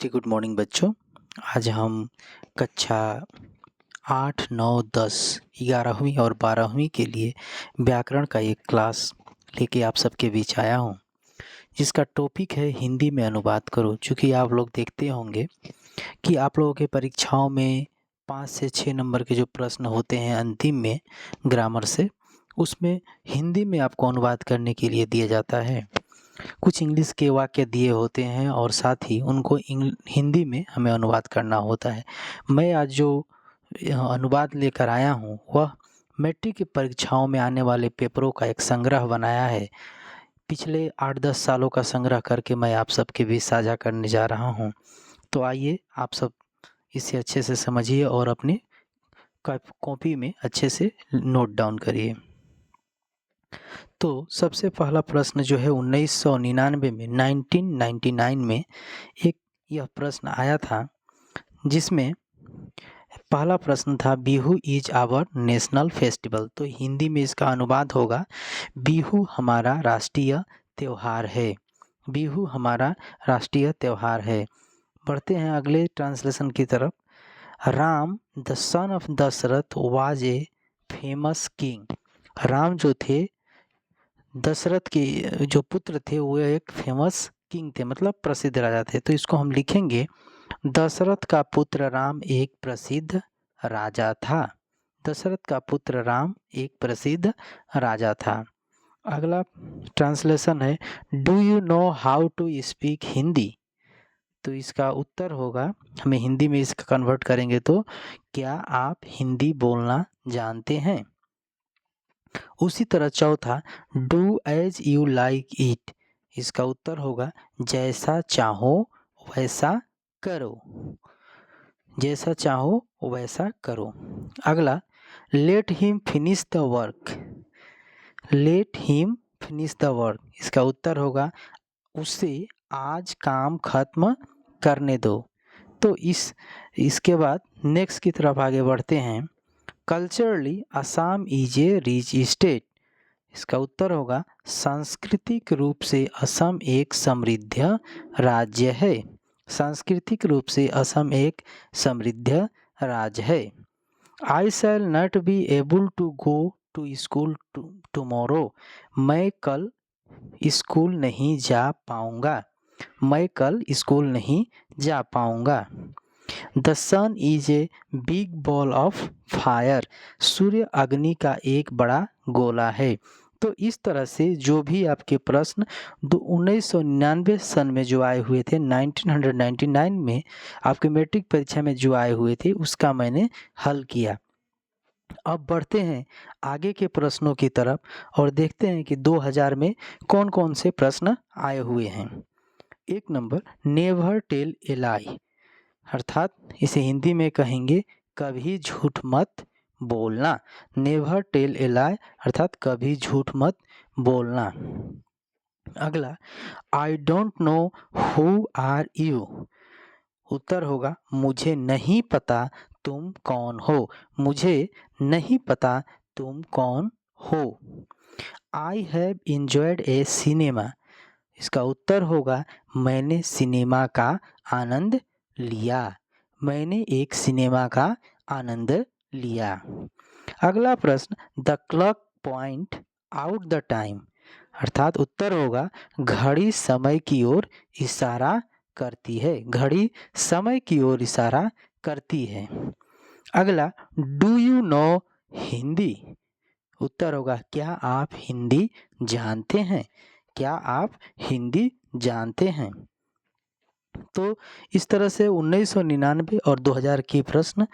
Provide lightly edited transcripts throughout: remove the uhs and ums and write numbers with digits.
जी, good morning बच्चों। आज हम कक्षा 8, 9, 10, 11वीं और 12वीं के लिए व्याकरण का एक क्लास लेके आप सबके बीच आया हूँ, जिसका टॉपिक है हिंदी में अनुवाद करो। चूँकि आप लोग देखते होंगे कि आप लोगों के परीक्षाओं में 5 से 6 नंबर के जो प्रश्न होते हैं अंतिम में ग्रामर से, उसमें हिंदी में आपको अनुवाद करने के लिए दिया जाता है। कुछ इंग्लिश के वाक्य दिए होते हैं और साथ ही उनको हिंदी में हमें अनुवाद करना होता है। मैं आज जो अनुवाद लेकर आया हूँ वह मैट्रिक की परीक्षाओं में आने वाले पेपरों का एक संग्रह बनाया है। पिछले 8-10 सालों का संग्रह करके मैं आप सबके बीच साझा करने जा रहा हूँ। तो आइए आप सब इसे अच्छे से समझिए और अपनी कॉपी में अच्छे से नोट डाउन करिए। तो सबसे पहला प्रश्न जो है 1999 में 1999 में एक यह प्रश्न आया था, जिसमें पहला प्रश्न था Bihu is our national festival. तो हिंदी में इसका अनुवाद होगा बिहू हमारा राष्ट्रीय त्यौहार है। बिहू हमारा राष्ट्रीय त्यौहार है। बढ़ते हैं अगले ट्रांसलेशन की तरफ। Ram the son of Dasharath was a famous king. Ram जो थे दशरथ के जो पुत्र थे वो एक फेमस किंग थे, मतलब प्रसिद्ध राजा थे। तो इसको हम लिखेंगे दशरथ का पुत्र राम एक प्रसिद्ध राजा था। दशरथ का पुत्र राम एक प्रसिद्ध राजा था। अगला ट्रांसलेशन है do you know how to speak Hindi. तो इसका उत्तर होगा, हमें हिंदी में इसका कन्वर्ट करेंगे तो क्या आप हिंदी बोलना जानते हैं। उसी तरह चौथा do as you like it. इसका उत्तर होगा जैसा चाहो वैसा करो। जैसा चाहो वैसा करो। अगला let him finish the work. Let him finish the work. इसका उत्तर होगा उसे आज काम खत्म करने दो। तो इसके बाद नेक्स्ट की तरफ आगे बढ़ते हैं। Culturally Assam is a rich state. इसका उत्तर होगा सांस्कृतिक रूप से असम एक समृद्ध राज्य है। सांस्कृतिक रूप से असम एक समृद्ध राज्य है। I shall not be able to go to school tomorrow. मैं कल स्कूल नहीं जा पाऊँगा। मैं कल स्कूल नहीं जा पाऊँगा। The sun is a big ball of fire. सूर्य अग्नि का एक बड़ा गोला है। तो इस तरह से जो भी आपके प्रश्न 1999 सन में जो आए हुए थे, 1999 में आपके मैट्रिक परीक्षा में जो आए हुए थे, उसका मैंने हल किया। अब बढ़ते हैं आगे के प्रश्नों की तरफ और देखते हैं कि 2000 में कौन कौन से प्रश्न आए हुए हैं। एक नंबर नेवर टेल ए लाई, अर्थात इसे हिंदी में कहेंगे कभी झूठ मत बोलना। नेवर टेल ए लाई अर्थात कभी झूठ मत बोलना। अगला I don't know who are you. उत्तर होगा मुझे नहीं पता तुम कौन हो। मुझे नहीं पता तुम कौन हो। I have enjoyed A cinema. इसका उत्तर होगा मैंने सिनेमा का आनंद लिया। मैंने एक सिनेमा का आनंद लिया। अगला प्रश्न the clock point out the time, अर्थात उत्तर होगा घड़ी समय की ओर इशारा करती है। घड़ी समय की ओर इशारा करती है। अगला डू यू नो हिंदी। उत्तर होगा क्या आप हिंदी जानते हैं। क्या आप हिंदी जानते हैं। तो इस तरह से 1999 और 2000 के प्रश्न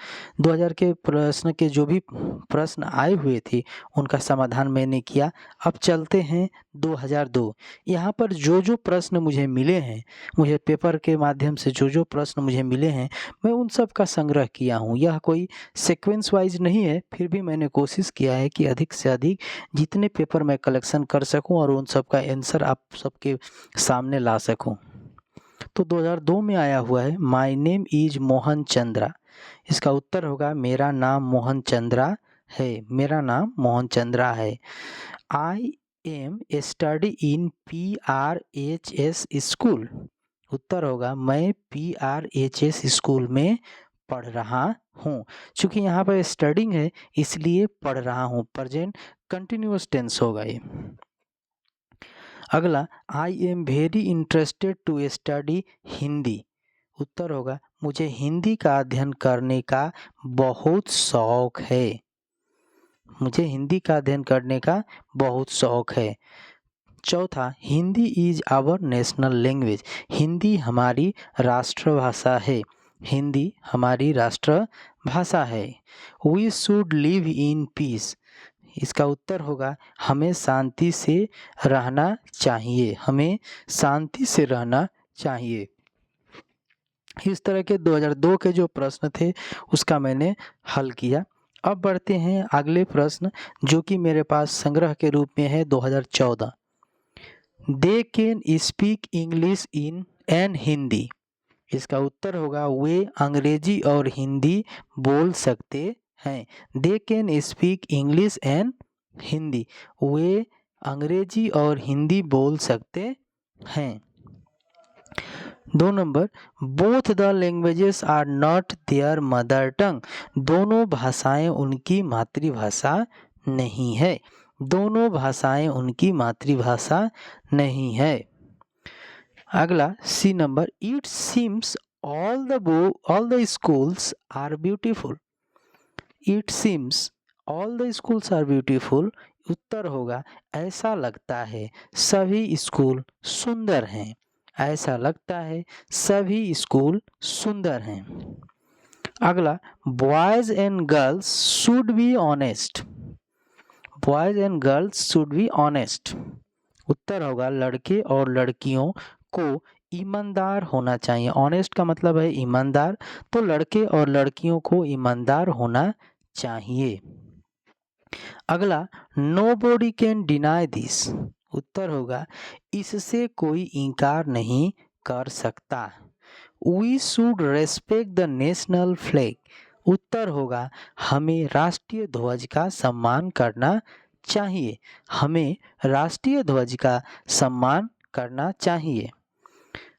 के जो भी प्रश्न आए हुए थे उनका समाधान मैंने किया। अब चलते हैं 2002। यहाँ पर जो जो प्रश्न मुझे मिले हैं, मुझे पेपर के माध्यम से जो जो प्रश्न मुझे मिले हैं, मैं उन सब का संग्रह किया हूँ। यह कोई सीक्वेंस वाइज नहीं है, फिर भी मैंने कोशिश किया है कि अधिक से अधिक जितने पेपर मैं कलेक्शन कर सकूँ और उन सब का आंसर आप सबके सामने ला सकूँ। तो 2002 में आया हुआ है my name is Mohan Chandra. इसका उत्तर होगा मेरा नाम मोहन चंद्रा है। मेरा नाम मोहन चंद्रा है। I am study in PRHS school. उत्तर होगा मैं PRHS स्कूल में पढ़ रहा हूँ। चूँकि यहाँ पर स्टडिंग है इसलिए पढ़ रहा हूँ, प्रेजेंट कंटिन्यूअस टेंस होगा ये। अगला, I am very interested to study Hindi. उत्तर होगा मुझे हिंदी का अध्ययन करने का बहुत शौक है। मुझे हिंदी का अध्ययन करने का बहुत शौक है। चौथा, Hindi is our national language. Hindi हमारी राष्ट्रभाषा है। हिंदी हमारी राष्ट्रभाषा है। We should live in peace. इसका उत्तर होगा हमें शांति से रहना चाहिए। हमें शांति से रहना चाहिए। इस तरह के 2002 के जो प्रश्न थे उसका मैंने हल किया। अब बढ़ते हैं अगले प्रश्न जो कि मेरे पास संग्रह के रूप में है 2014। दे can speak English in and Hindi. इसका उत्तर होगा वे अंग्रेजी और हिंदी बोल सकते हैं। They can speak English and Hindi. वे अंग्रेजी और हिंदी बोल सकते हैं। 2 number, both the languages are not their mother tongue. दोनों भाषाएं उनकी मातृभाषा नहीं है। दोनों भाषाएं उनकी मातृभाषा नहीं है। अगला C number, it seems all the schools are beautiful. It seems all the schools are beautiful. उत्तर होगा ऐसा लगता है सभी स्कूल सुंदर हैं। ऐसा लगता है सभी स्कूल सुंदर हैं। अगला, boys and girls should be honest. Boys and girls should be honest. उत्तर होगा लड़के और लड़कियों को ईमानदार होना चाहिए। ऑनेस्ट का मतलब है ईमानदार, तो लड़के और लड़कियों को ईमानदार होना चाहिए। अगला, नोबॉडी कैन डिनाई दिस। उत्तर होगा इससे कोई इनकार नहीं कर सकता। We should respect the national flag. उत्तर होगा हमें राष्ट्रीय ध्वज का सम्मान करना चाहिए। हमें राष्ट्रीय ध्वज का सम्मान करना चाहिए।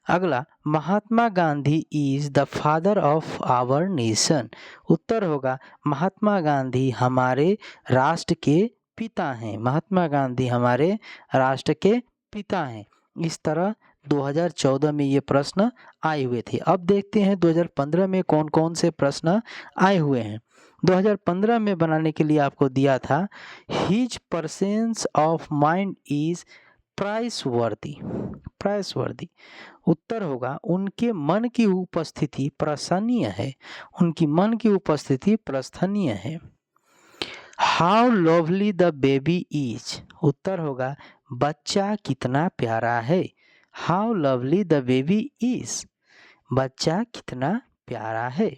अगला, Mahatma Gandhi is the father of our nation. उत्तर होगा महात्मा गांधी हमारे राष्ट्र के पिता हैं। महात्मा गांधी हमारे राष्ट्र के पिता हैं। इस तरह 2014 में ये प्रश्न आए हुए थे। अब देखते हैं 2015 में कौन कौन से प्रश्न आए हुए हैं। 2015 में बनाने के लिए आपको दिया था his presence of mind is praiseworthy. Praiseworthy. उत्तर होगा उनके मन की उपस्थिति प्रशंसनीय है। उनकी मन की उपस्थिति प्रशंसनीय है। How lovely the baby is. उत्तर होगा बच्चा कितना प्यारा है। How lovely the baby is. बच्चा कितना प्यारा है।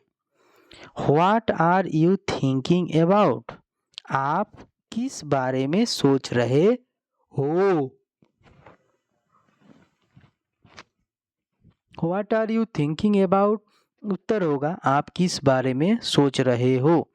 What are you thinking about. आप किस बारे में सोच रहे हो। What are you thinking about. उत्तर होगा आप किस बारे में सोच रहे हो।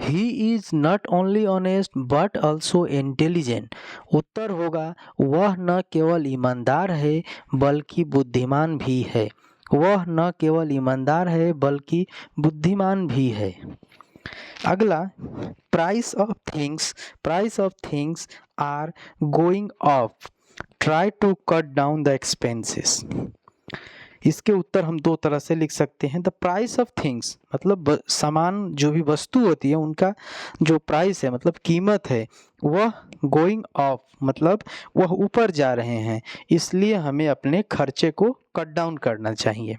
He is not only honest but also intelligent. उत्तर होगा वह न केवल ईमानदार है बल्कि बुद्धिमान भी है। वह न केवल ईमानदार है बल्कि बुद्धिमान भी है। अगला, price of things are going up, try to cut down the expenses. इसके उत्तर हम दो तरह से लिख सकते हैं। द प्राइस ऑफ थिंग्स मतलब सामान जो भी वस्तु होती है उनका जो प्राइस है मतलब कीमत है वह गोइंग अप मतलब वह ऊपर जा रहे हैं, इसलिए हमें अपने खर्चे को कट डाउन करना चाहिए।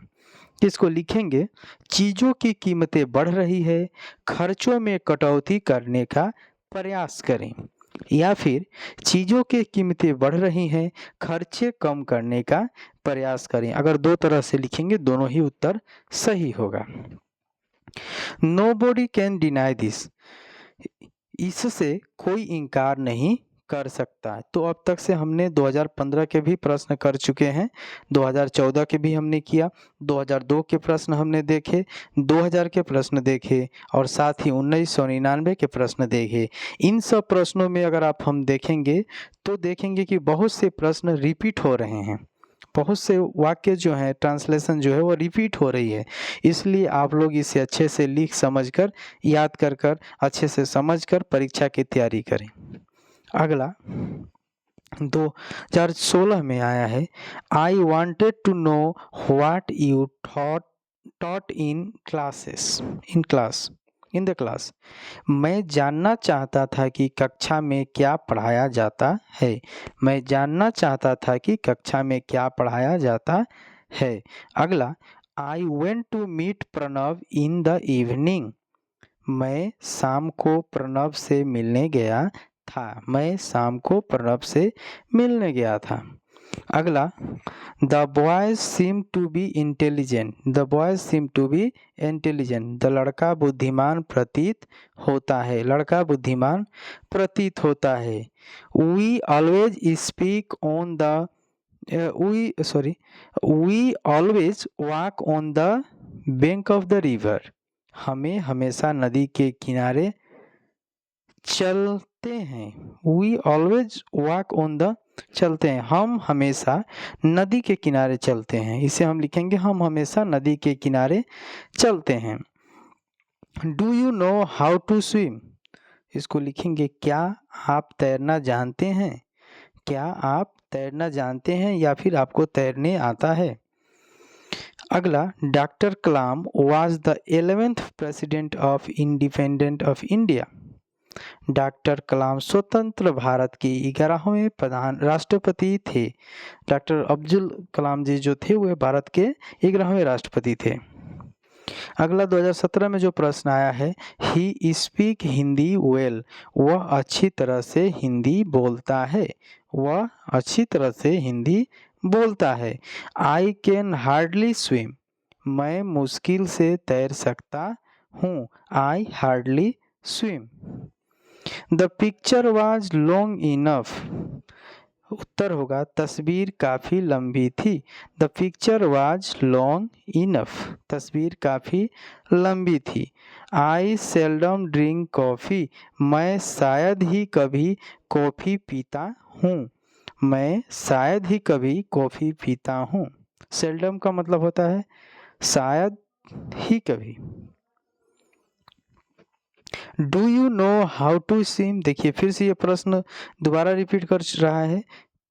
इसको लिखेंगे चीज़ों की कीमतें बढ़ रही है, खर्चों में कटौती करने का प्रयास करें। या फिर चीज़ों की कीमतें बढ़ रही हैं, खर्चे कम करने का प्रयास करें। अगर दो तरह से लिखेंगे दोनों ही उत्तर सही होगा। Nobody can deny this. इससे कोई इनकार नहीं कर सकता। तो अब तक से हमने 2015 के भी प्रश्न कर चुके हैं, 2014 के भी हमने किया, 2002 के प्रश्न हमने देखे, 2000 के प्रश्न देखे और साथ ही 1999 के प्रश्न देखे। इन सब प्रश्नों में अगर हम देखेंगे तो देखेंगे कि बहुत से प्रश्न रिपीट हो रहे हैं। बहुत से वाक्य जो हैं, ट्रांसलेशन जो है वो रिपीट हो रही है, इसलिए आप लोग इसे अच्छे से लिख समझ कर, याद कर कर, अच्छे से समझ कर परीक्षा की तैयारी करें। अगला 2016 में आया है, I wanted to know what you taught in the class। मैं जानना चाहता था कि कक्षा में क्या पढ़ाया जाता है। मैं जानना चाहता था कि कक्षा में क्या पढ़ाया जाता है। अगला, I went to meet Pranav in the evening. मैं शाम को प्रणव से मिलने गया था। मैं शाम को प्रणव से मिलने गया था। अगला, the boys seem to be intelligent. The boys seem to be intelligent. The लड़का बुद्धिमान प्रतीत होता है। लड़का बुद्धिमान प्रतीत होता है। We always speak on the we always walk on the bank of the river. हमें हमेशा नदी के किनारे चलते हैं। We always walk on the चलते हैं, हम हमेशा नदी के किनारे चलते हैं। इसे हम लिखेंगे, हम हमेशा नदी के किनारे चलते हैं। Do you know how to swim. इसको लिखेंगे, क्या आप तैरना जानते हैं। क्या आप तैरना जानते हैं या फिर आपको तैरने आता है। अगला, doctor Kalam was the 11th president of independent of India. Doctor Kalam स्वतंत्र भारत के 11वें प्रधान राष्ट्रपति थे। डॉक्टर अब्दुल कलाम जी जो थे वह भारत के 11वें राष्ट्रपति थे। अगला 2017 में जो प्रश्न आया है, ही स्पीक हिंदी वेल। वह अच्छी तरह से हिंदी बोलता है। वह अच्छी तरह से हिंदी बोलता है। I can hardly swim. मैं मुश्किल से तैर सकता हूँ। I hardly swim. The picture was long enough. उत्तर होगा, तस्वीर काफ़ी लंबी थी। The picture was long enough. तस्वीर काफ़ी लंबी थी। I seldom drink coffee. मैं शायद ही कभी कॉफ़ी पीता हूँ। मैं शायद ही कभी कॉफ़ी पीता हूँ। सेल्डम का मतलब होता है शायद ही कभी। Do you know how to swim. देखिए फिर से ये प्रश्न दोबारा रिपीट कर रहा है,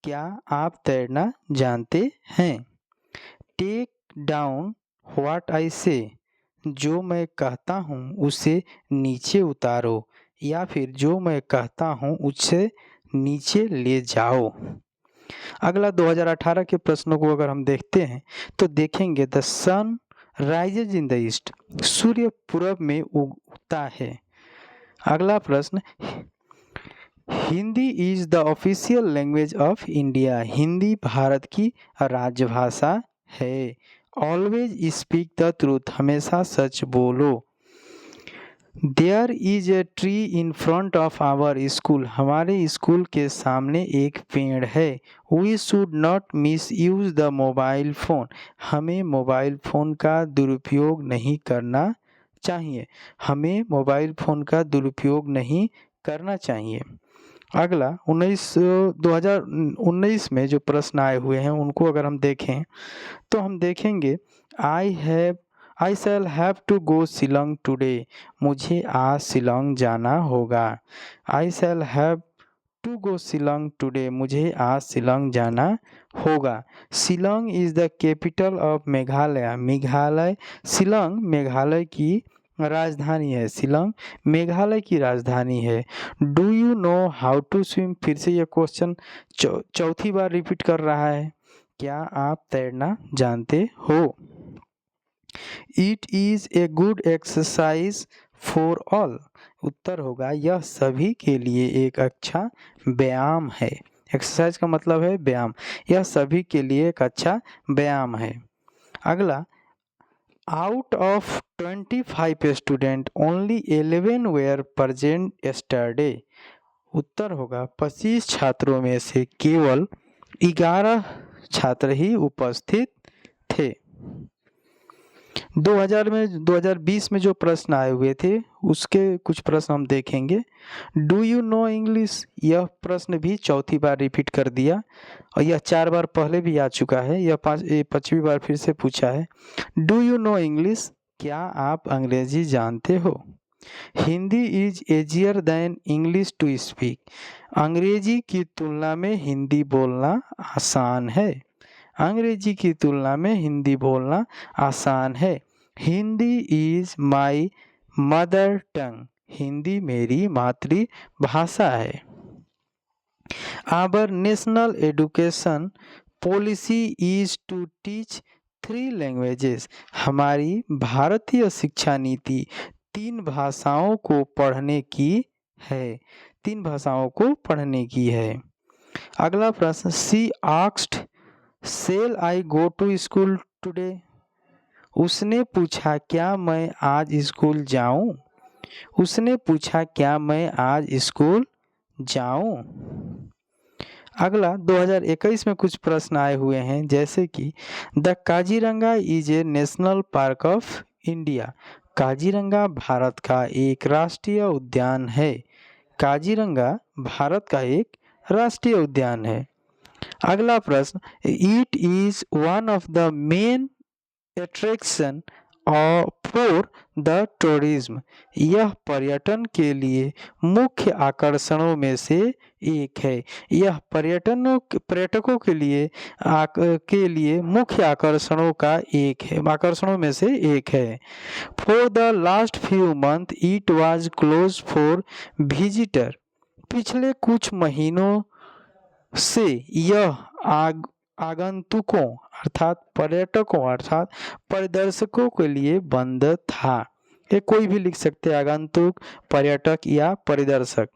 क्या आप तैरना जानते हैं। टेक डाउन व्हाट आई से। जो मैं कहता हूँ उसे नीचे उतारो, या फिर जो मैं कहता हूँ उससे नीचे ले जाओ। अगला 2018 के प्रश्नों को अगर हम देखते हैं तो देखेंगे, the sun rises in the east. सूर्य पूरब में उगता है। अगला प्रश्न, Hindi is the official language of India. Hindi भारत की राजभाषा है। Always speak the truth. हमेशा सच बोलो। There is a tree in front of our school. हमारे स्कूल के सामने एक पेड़ है। We should not misuse the mobile phone. हमें मोबाइल फ़ोन का दुरुपयोग नहीं करना चाहिए। हमें मोबाइल फ़ोन का दुरुपयोग नहीं करना चाहिए। अगला 2019 में जो प्रश्न आए हुए हैं उनको अगर हम देखें तो हम देखेंगे, I shall have to go Shillong today. मुझे आज शिलोंग जाना होगा। I shall have to go Shillong today. मुझे आज शिलोंग जाना होगा। Shillong is the capital of Meghalaya. Meghalaya, Shillong Meghalaya की राजधानी है। शिलोंग मेघालय की राजधानी है। Do you know how to swim. फिर से यह क्वेश्चन चौथी बार रिपीट कर रहा है, क्या आप तैरना जानते हो। It is a good exercise for all. उत्तर होगा, यह सभी के लिए एक अच्छा व्यायाम है। एक्सरसाइज का मतलब है व्यायाम। यह सभी के लिए एक अच्छा व्यायाम है। अगला, out of 25 student only 11 were present yesterday. उत्तर होगा, 25 छात्रों में से केवल 11 छात्र ही उपस्थित थे। 2020 में जो प्रश्न आए हुए थे उसके कुछ प्रश्न हम देखेंगे। डू यू नो इंग्लिश, यह प्रश्न भी चौथी बार रिपीट कर दिया और यह 4 बार पहले भी आ चुका है, यह 5वीं बार फिर से पूछा है। डू यू नो इंग्लिश, क्या आप अंग्रेजी जानते हो? Hindi is easier than English to speak, अंग्रेजी की तुलना में हिंदी बोलना आसान है। अंग्रेजी की तुलना में हिंदी बोलना आसान है। Hindi is my mother tongue, Hindi मेरी मातृभाषा है। Our national education policy is to teach 3 languages, हमारी भारतीय शिक्षा नीति 3 भाषाओं को पढ़ने की है। 3 भाषाओं को पढ़ने की है। अगला प्रश्न, she asked shall I go to school today, उसने पूछा क्या मैं आज स्कूल जाऊं? उसने पूछा क्या मैं आज स्कूल जाऊं? अगला 2021 में कुछ प्रश्न आए हुए हैं, जैसे कि the Kaziranga is a national park of India, Kaziranga Bharat का एक राष्ट्रीय उद्यान है। काजीरंगा भारत का एक राष्ट्रीय उद्यान है। अगला प्रश्न, it is one of the main attraction for the tourism, यह पर्यटन के लिए मुख्य आकर्षणों में से एक है। यह पर्यटकों के लिए मुख्य आकर्षणों में से एक है। For the last few month it was close for visitor, पिछले कुछ महीनों से यह आगंतुकों अर्थात पर्यटकों अर्थात परिदर्शकों के लिए बंद था। ये कोई भी लिख सकते हैं, आगंतुक, पर्यटक या परिदर्शक।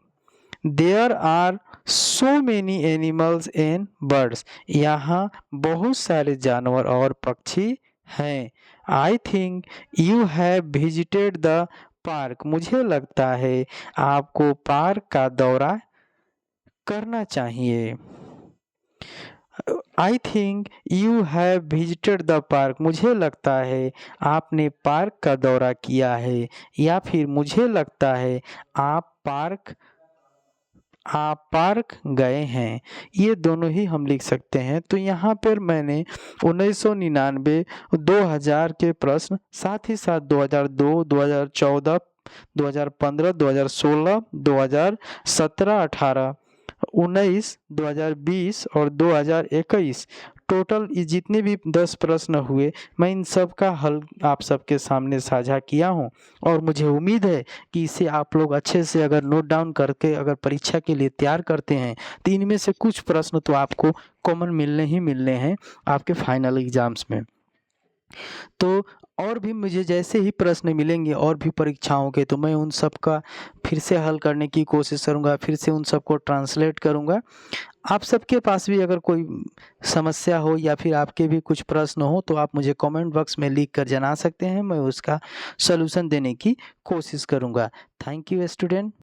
There are so many animals and birds, यहाँ बहुत सारे जानवर और पक्षी हैं। I think you have visited the park, मुझे लगता है आपको पार्क का दौरा करना चाहिए। I think you have visited the park, मुझे लगता है आपने पार्क का दौरा किया है, या फिर मुझे लगता है आप पार्क गए हैं। ये दोनों ही हम लिख सकते हैं। तो यहाँ पर मैंने 1999, 2000 के प्रश्न, साथ ही साथ 2002, 2014, 2015, 2016, 2017, 18, 19, 2020 और 2021 टोटल जितने भी 10 प्रश्न हुए, मैं इन सब का हल आप सबके सामने साझा किया हूं और मुझे उम्मीद है कि इसे आप लोग अच्छे से अगर नोट डाउन करके अगर परीक्षा के लिए तैयार करते हैं तो इनमें से कुछ प्रश्न तो आपको कॉमन मिलने हैं आपके फाइनल एग्जाम्स में। तो और भी मुझे जैसे ही प्रश्न मिलेंगे और भी परीक्षाओं के, तो मैं उन सब का फिर से हल करने की कोशिश करूँगा, फिर से उन सबको ट्रांसलेट करूँगा। आप सबके पास भी अगर कोई समस्या हो या फिर आपके भी कुछ प्रश्न हो तो आप मुझे कमेंट बॉक्स में लिख कर जना सकते हैं, मैं उसका सलूशन देने की कोशिश करूँगा। Thank you student.